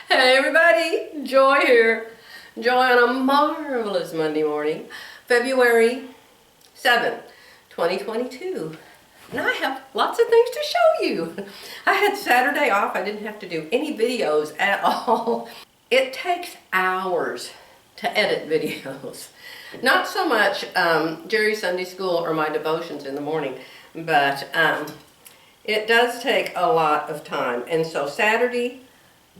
Hey everybody, Joy here. Joy on a marvelous Monday morning, February 7, 2022. And I have lots of things to show you. I had Saturday off. I didn't have to do any videos at all. It takes hours to edit videos. Not so much Jerry's Sunday School or my devotions in the morning, but it does take a lot of time. And so Saturday,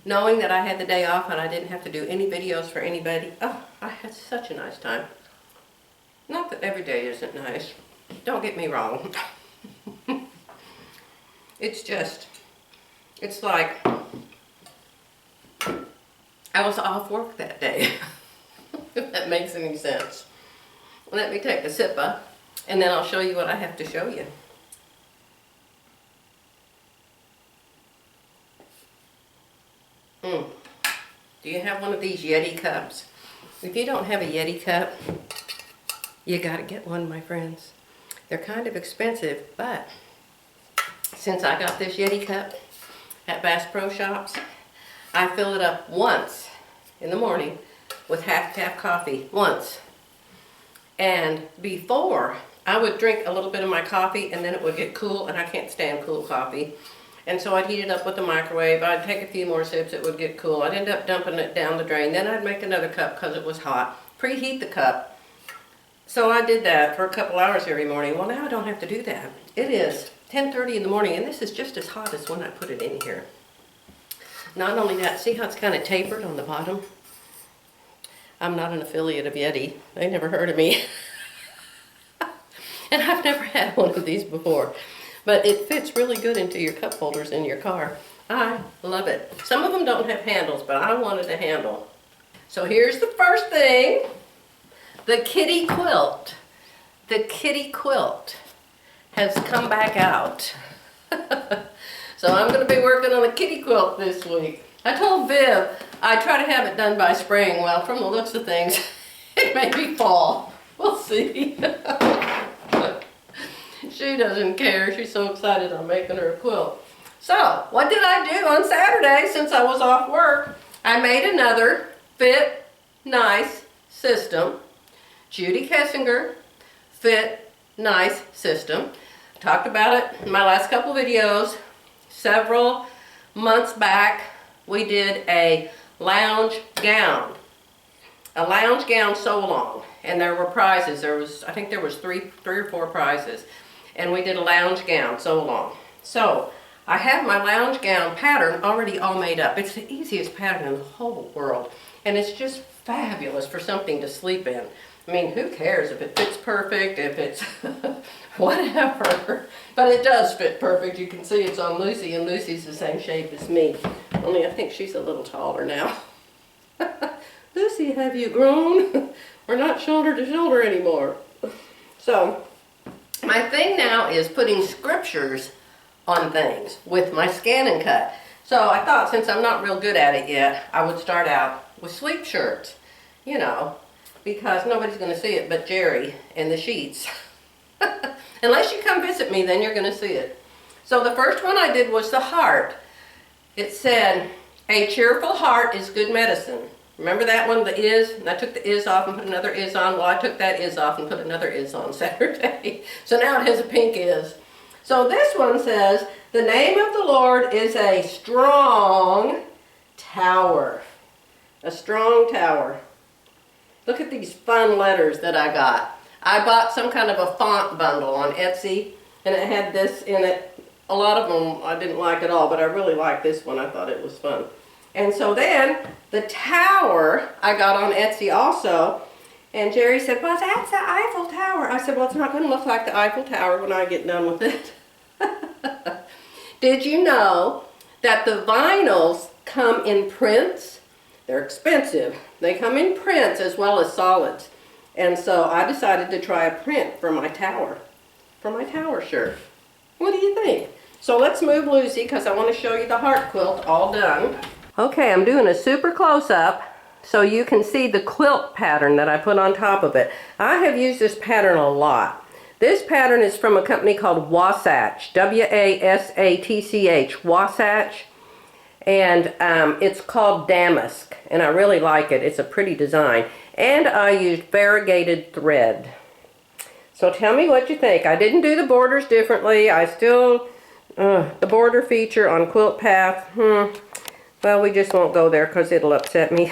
knowing that I had the day off and I didn't have to do any videos for anybody, oh, I had such a nice time. Not that every day isn't nice. Don't get me wrong. It's like I was off work that day, if that makes any sense. Let me take a sipper, and then I'll show you what I have to show you. Do you have one of these Yeti cups? If you don't have a Yeti cup, you gotta get one, my friends. They're kind of expensive, but since I got this Yeti cup at Bass Pro Shops, I fill it up once in the morning with half-cap coffee, once. And before, I would drink a little bit of my coffee and then it would get cool, and I can't stand cool coffee. And so I'd heat it up with the microwave. I'd take a few more sips, it would get cool. I'd end up dumping it down the drain. Then I'd make another cup because it was hot. Preheat the cup. So I did that for a couple hours every morning. Well, now I don't have to do that. It is 10:30 in the morning, and this is just as hot as when I put it in here. Not only that, see how it's kind of tapered on the bottom? I'm not an affiliate of Yeti. They never heard of me. And I've never had one of these before. But it fits really good into your cup holders in your car. I love it. Some of them don't have handles, but I wanted a handle. So here's the first thing. The kitty quilt. The kitty quilt has come back out. So I'm going to be working on a kitty quilt this week. I told Viv I try to have it done by spring. Well, from the looks of things, it may be fall. We'll see. She doesn't care. She's so excited I'm making her a quilt. So, what did I do on Saturday since I was off work? I made another Fit Nice system. Judy Kessinger Fit Nice system. I talked about it in my last couple videos. Several months back, we did a lounge gown. A lounge gown sew-along. And there were prizes. I think there was three or four prizes. And we did a lounge gown sew-along. So, I have my lounge gown pattern already all made up. It's the easiest pattern in the whole world. And it's just fabulous for something to sleep in. I mean, who cares if it fits perfect, if it's whatever. But it does fit perfect. You can see it's on Lucy, and Lucy's the same shape as me. Only I think she's a little taller now. Lucy, have you grown? We're not shoulder to shoulder anymore. So, my thing now is putting scriptures on things with my scan and cut. So I thought, since I'm not real good at it yet, I would start out with sleep shirts. You know, because nobody's going to see it but Jerry and the sheets. Unless you come visit me, then you're going to see it. So the first one I did was the heart. It said, "A cheerful heart is good medicine." Remember that one, the is? And I took the is off and put another is on. Well, I took that is off and put another is on Saturday. So now it has a pink is. So this one says, "The name of the Lord is a strong tower." A strong tower. Look at these fun letters that I got. I bought some kind of a font bundle on Etsy, and it had this in it. A lot of them I didn't like at all, but I really liked this one. I thought it was fun. And so then, the tower I got on Etsy also, and Jerry said, "Well, that's the Eiffel Tower." I said, "Well, it's not going to look like the Eiffel Tower when I get done with it." Did you know that the vinyls come in prints? They're expensive. They come in prints as well as solids. And so I decided to try a print for my tower shirt. What do you think? So let's move Lucy, because I want to show you the heart quilt all done. Okay, I'm doing a super close-up so you can see the quilt pattern that I put on top of it. I have used this pattern a lot. This pattern is from a company called Wasatch, W-A-S-A-T-C-H, Wasatch. And it's called Damask, and I really like it. It's a pretty design. And I used variegated thread. So tell me what you think. I didn't do the borders differently. I still, the border feature on Quilt Path, well, we just won't go there because it'll upset me.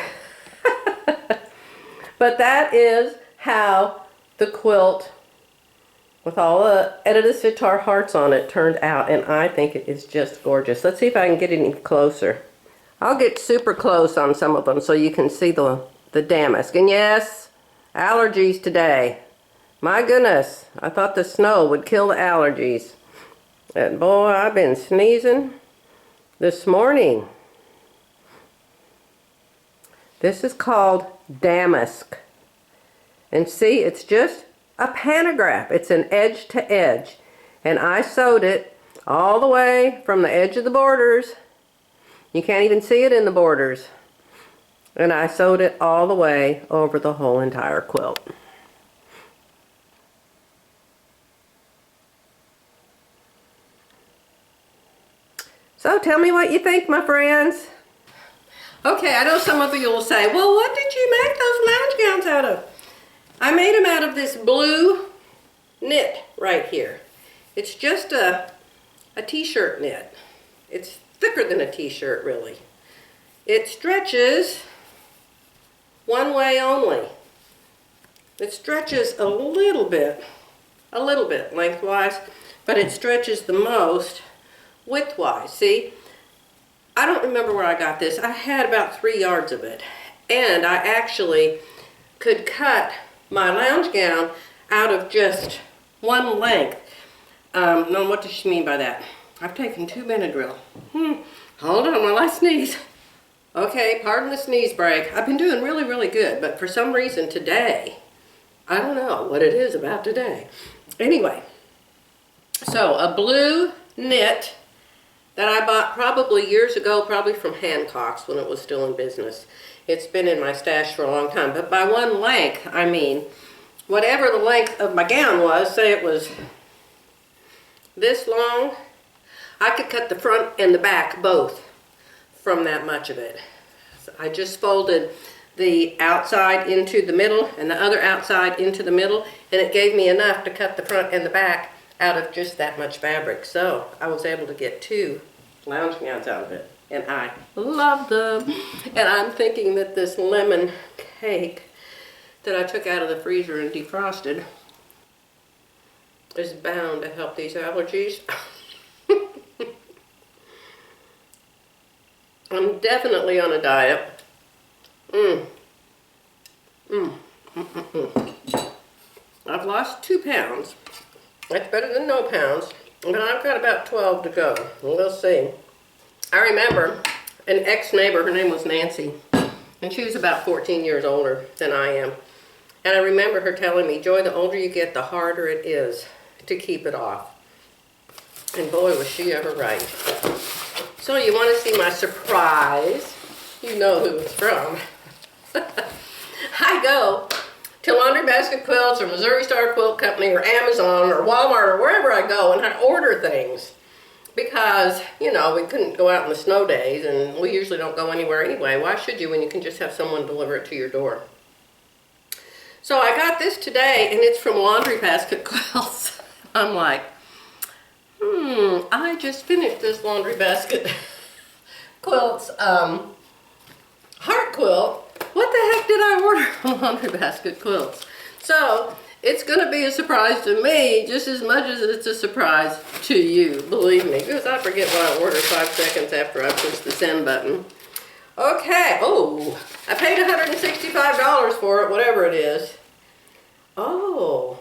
But that is how the quilt with all the Edita Sitar hearts on it turned out, and I think it is just gorgeous. Let's see if I can get any closer. I'll get super close on some of them so you can see the damask. And yes, allergies today. My goodness, I thought the snow would kill the allergies. And boy, I've been sneezing this morning. This is called Damask. And see, it's just a pantograph. It's an edge to edge. And I sewed it all the way from the edge of the borders. You can't even see it in the borders. And I sewed it all the way over the whole entire quilt. So tell me what you think, my friends. Okay, I know some of you will say, well, what did you make those lounge gowns out of? I made them out of this blue knit right here. It's just a t-shirt knit. It's thicker than a t-shirt, really. It stretches one way only. It stretches a little bit lengthwise, but it stretches the most widthwise. See, I don't remember where I got this. I had about 3 yards of it, and I actually could cut my lounge gown out of just one length. Now what does she mean by that? I've taken 2 Benadryl. Hold on while I sneeze. Okay, pardon the sneeze break. I've been doing really, really good, but for some reason today, I don't know what it is about today. Anyway, so a blue knit that I bought probably years ago, probably from Hancock's when it was still in business. It's been in my stash for a long time, but by one length, I mean, whatever the length of my gown was, say it was this long, I could cut the front and the back both from that much of it. So I just folded the outside into the middle and the other outside into the middle, and it gave me enough to cut the front and the back out of just that much fabric. So I was able to get 2 lounge gowns out of it, and I love them. And I'm thinking that this lemon cake that I took out of the freezer and defrosted is bound to help these allergies. I'm definitely on a diet. I've lost 2 pounds. That's better than no pounds. But I've got about 12 to go. We'll see. I remember an ex-neighbor, her name was Nancy, and she was about 14 years older than I am. And I remember her telling me, Joy, the older you get, the harder it is to keep it off. And boy, was she ever right. So you want to see my surprise? You know who it's from. I go to Laundry Basket Quilts or Missouri Star Quilt Company or Amazon or Walmart or wherever I go, and I order things because, you know, we couldn't go out in the snow days, and we usually don't go anywhere anyway. Why should you when you can just have someone deliver it to your door? So I got this today, and it's from Laundry Basket Quilts. I'm like, I just finished this Laundry Basket Quilts heart quilt. What the heck did I order from Laundry Basket Quilts? So it's going to be a surprise to me just as much as it's a surprise to you, believe me, because I forget what I ordered 5 seconds after I push the send button. Okay, oh, I paid $165 for it, whatever it is. Oh,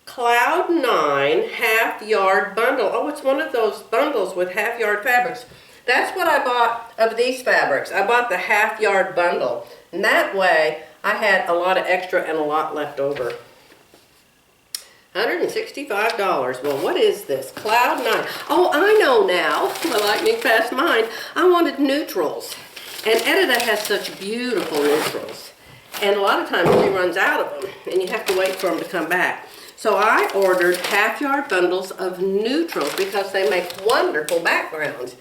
Cloud 9 half-yard bundle. Oh, it's one of those bundles with half-yard fabrics. That's what I bought of these fabrics. I bought the half-yard bundle. And that way, I had a lot of extra and a lot left over. $165. Well, what is this? Cloud 9. Oh, I know now. My lightning fast mind. I wanted neutrals. And Edita has such beautiful neutrals. And a lot of times she runs out of them, and you have to wait for them to come back. So I ordered half-yard bundles of neutrals because they make wonderful backgrounds.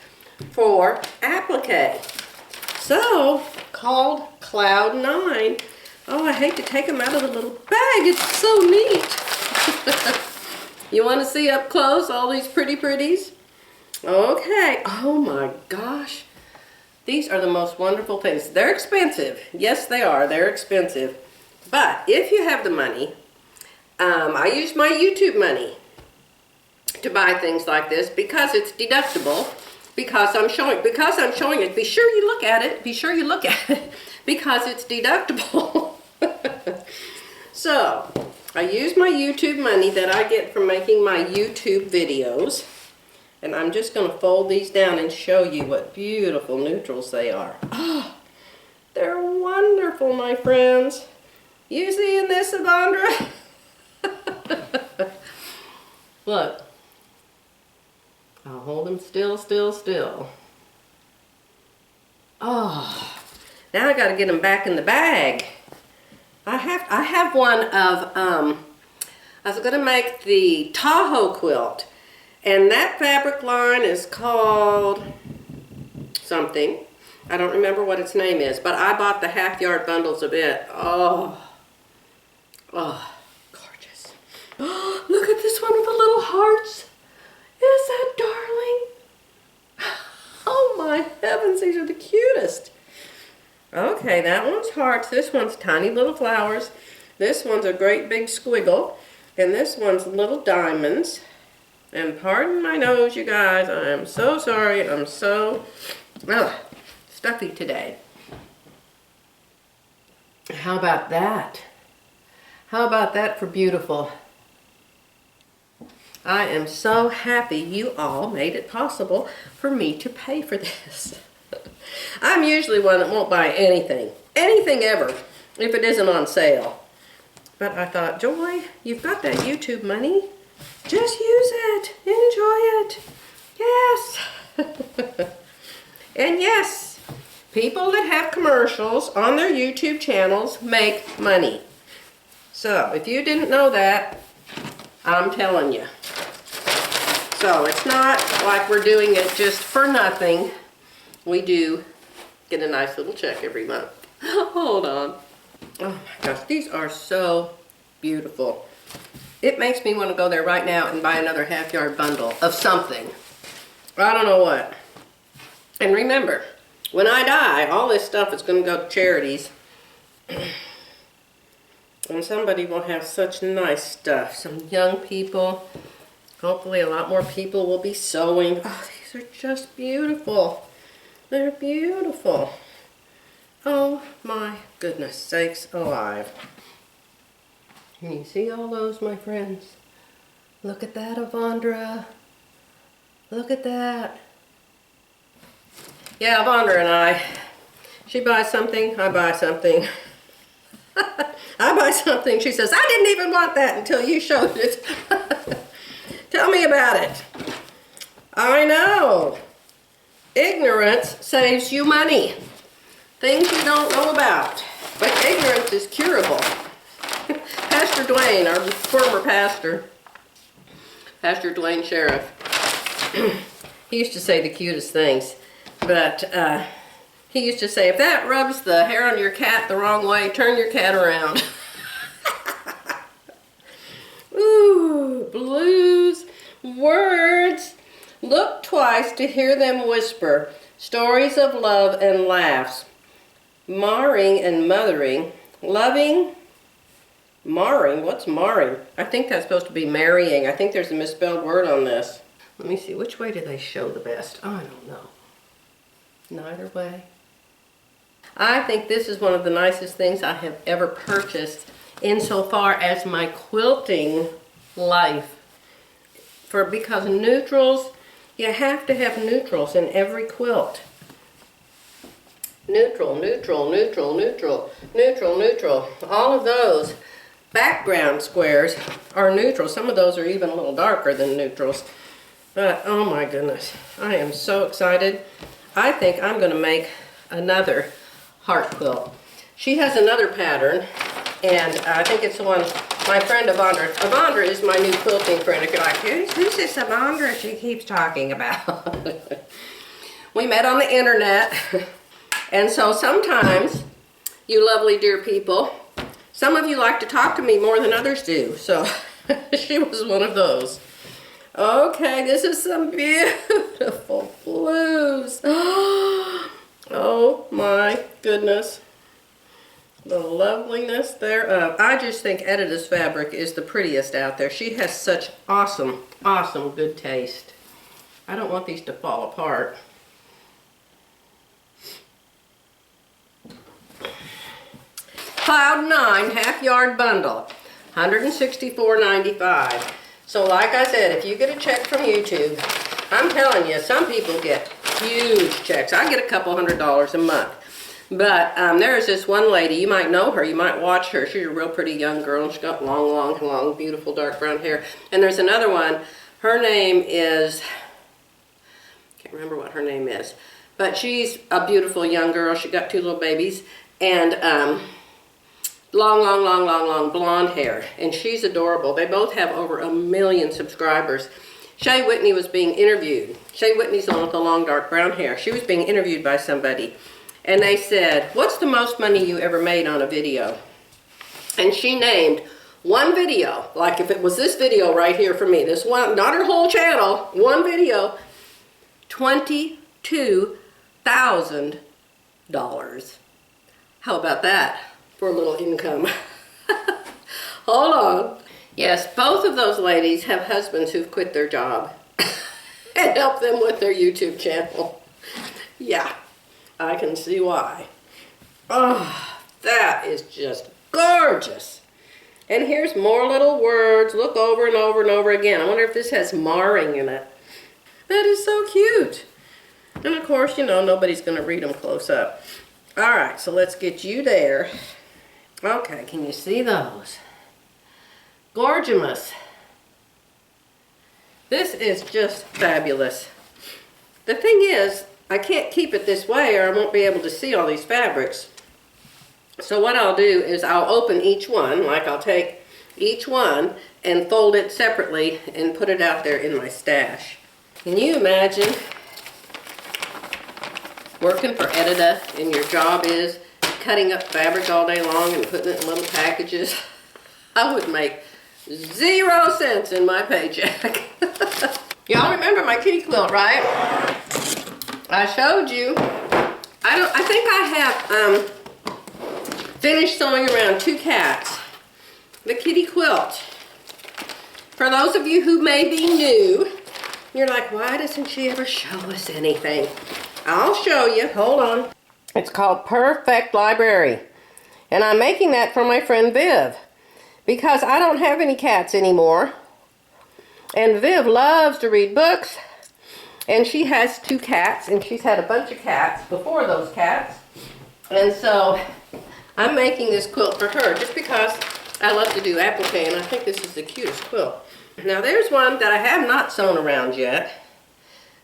for applique. So, called Cloud 9. Oh, I hate to take them out of the little bag. It's so neat. You want to see up close all these pretties? Okay. Oh my gosh. These are the most wonderful things. They're expensive. Yes, they are. They're expensive. But if you have the money, I use my YouTube money to buy things like this because it's deductible. Because I'm showing it. Be sure you look at it. Be sure you look at it because it's deductible. So, I use my YouTube money that I get from making my YouTube videos. And I'm just going to fold these down and show you what beautiful neutrals they are. Oh, they're wonderful, my friends. You seeing this, Avondra? Look. I'll hold them still. Oh, now I got to get them back in the bag. I have one of, I was going to make the Tahoe quilt. And that fabric line is called something. I don't remember what its name is, but I bought the half-yard bundles of it. Oh, gorgeous. Oh, look at this one with the little hearts. Is that darling? Oh my heavens, these are the cutest. Okay, that one's hearts. This one's tiny little flowers. This one's a great big squiggle. And this one's little diamonds. And pardon my nose, you guys. I am so sorry. I'm so stuffy today. How about that? How about that for beautiful? I am so happy you all made it possible for me to pay for this. I'm usually one that won't buy anything ever, if it isn't on sale. But I thought, Joy, you've got that YouTube money. Just use it. Enjoy it. Yes. And yes, people that have commercials on their YouTube channels make money. So, if you didn't know that, I'm telling you. So, it's not like we're doing it just for nothing. We do get a nice little check every month. Hold on. Oh my gosh, these are so beautiful. It makes me want to go there right now and buy another half-yard bundle of something. I don't know what. And remember, when I die, all this stuff is going to go to charities. And somebody will have such nice stuff. Some young people. Hopefully a lot more people will be sewing. Oh, these are just beautiful. They're beautiful. Oh my goodness sakes alive. Can you see all those, my friends? Look at that, Avondra. Look at that. Yeah, Avondra and I, she buys something, I buy something. I buy something, she says, I didn't even want that until you showed it. Tell me about it. I know. Ignorance saves you money. Things you don't know about. But ignorance is curable. Pastor Dwayne, our former pastor, Pastor Dwayne Sheriff, he used to say the cutest things, but he used to say, if that rubs the hair on your cat the wrong way, turn your cat around. Ooh, blues, words. Look twice to hear them whisper, stories of love and laughs, marring and mothering, loving. Marring? What's marring? I think that's supposed to be marrying. I think there's a misspelled word on this. Let me see. Which way do they show the best? I don't know. Neither way. I think this is one of the nicest things I have ever purchased insofar as my quilting life. Because neutrals, you have to have neutrals in every quilt. Neutral, neutral, neutral, neutral, neutral, neutral. All of those background squares are neutral. Some of those are even a little darker than neutrals. But, oh my goodness, I am so excited. I think I'm going to make another heart quilt. She has another pattern, and I think it's the one my friend Avondra. Avondra is my new quilting friend. If you're like, who's this Avondra she keeps talking about? We met on the internet. And so sometimes, you lovely dear people, some of you like to talk to me more than others do. So she was one of those. Okay, this is some beautiful blues. Oh my goodness. The loveliness thereof. I just think Edita's fabric is the prettiest out there. She has such awesome, awesome good taste. I don't want these to fall apart. Cloud 9 half yard bundle, $164.95. So like I said, if you get a check from YouTube, I'm telling you, some people get huge checks. I get a couple $100s a month. But there's this one lady, you might know her, you might watch her. She's a real pretty young girl, and she's got long, beautiful dark brown hair. And there's another one, her name is, I can't remember what her name is, but she's a beautiful young girl. She got 2 little babies, and long blonde hair, and she's adorable. They both have over 1 million subscribers. Shay Whitney was being interviewed. Shay Whitney's the one with the long dark brown hair. She was being interviewed by somebody. And they said, what's the most money you ever made on a video? And she named one video, like if it was this video right here for me, this one, not her whole channel, one video, $22,000. How about that for a little income? Hold on. Yes, both of those ladies have husbands who've quit their job and help them with their YouTube channel. Yeah. I can see why. Oh, that is just gorgeous. And here's more little words. Look over and over and over again. I wonder if this has marring in it. That is so cute. And of course, you know, nobody's going to read them close up. All right, so let's get you there. Okay, can you see those? Gorgeous. This is just fabulous. The thing is, I can't keep it this way or I won't be able to see all these fabrics. So what I'll do is I'll open each one, like I'll take each one and fold it separately and put it out there in my stash. Can you imagine working for Edita and your job is cutting up fabric all day long and putting it in little packages? I would make 0 cents in my paycheck. Y'all remember my kitty quilt, right? I showed you. I think I have finished sewing around 2 cats. The kitty quilt. For those of you who may be new, you're like, why doesn't she ever show us anything? I'll show you. Hold on. It's called Perfect Library. And I'm making that for my friend Viv, because I don't have any cats anymore. And Viv loves to read books. And she has 2 cats, and she's had a bunch of cats before those cats. And so I'm making this quilt for her just because I love to do applique, and I think this is the cutest quilt. Now there's one that I have not sewn around yet.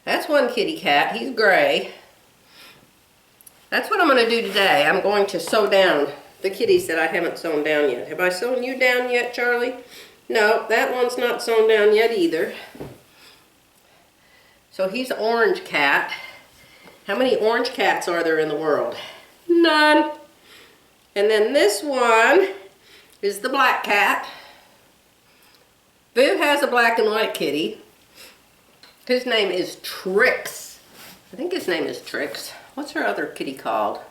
That's one kitty cat. He's gray. That's what I'm going to do today. I'm going to sew down the kitties that I haven't sewn down yet. Have I sewn you down yet, Charlie? No, that one's not sewn down yet either. So he's an orange cat. How many orange cats are there in the world? None. And then this one is the black cat. Viv has a black and white kitty. His name is Trix. I think his name is Trix. What's her other kitty called?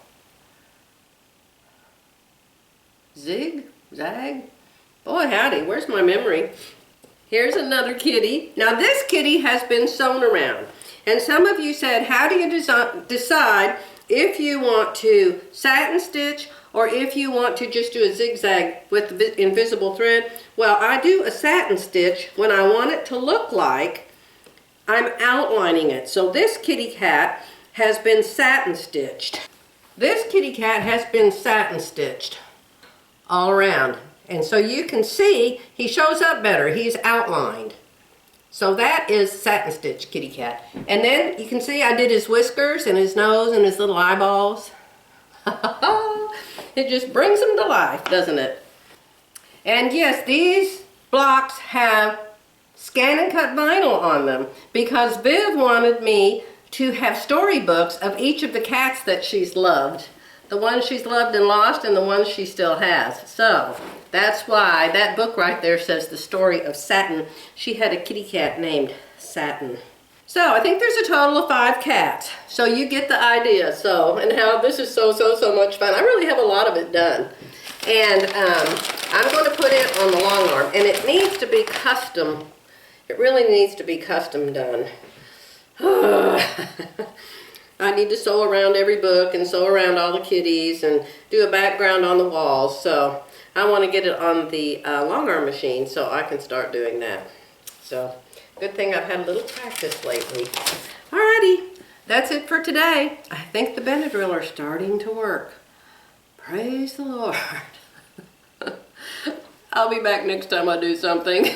Zig? Zag? Boy howdy, where's my memory? Here's another kitty. Now this kitty has been sewn around. And some of you said, how do you decide if you want to satin stitch or if you want to just do a zigzag with the invisible thread? Well, I do a satin stitch when I want it to look like I'm outlining it. So this kitty cat has been satin stitched. This kitty cat has been satin stitched all around. And so you can see he shows up better. He's outlined. So that is satin stitch kitty cat. And then you can see I did his whiskers and his nose and his little eyeballs. It just brings him to life, doesn't it? And yes, these blocks have scan and cut vinyl on them because Viv wanted me to have storybooks of each of the cats that she's loved. The ones she's loved and lost and the ones she still has. So that's why that book right there says the story of Satin. She had a kitty cat named Satin. So I think there's a total of 5 cats. So you get the idea. So, and how this is so much fun. I really have a lot of it done. And I'm going to put it on the long arm. And it needs to be custom. It really needs to be custom done. I need to sew around every book and sew around all the kitties and do a background on the walls. So I want to get it on the long arm machine so I can start doing that. So good thing I've had a little practice lately. Alrighty, that's it for today. I think the Benadryl are starting to work. Praise the Lord. I'll be back next time I do something.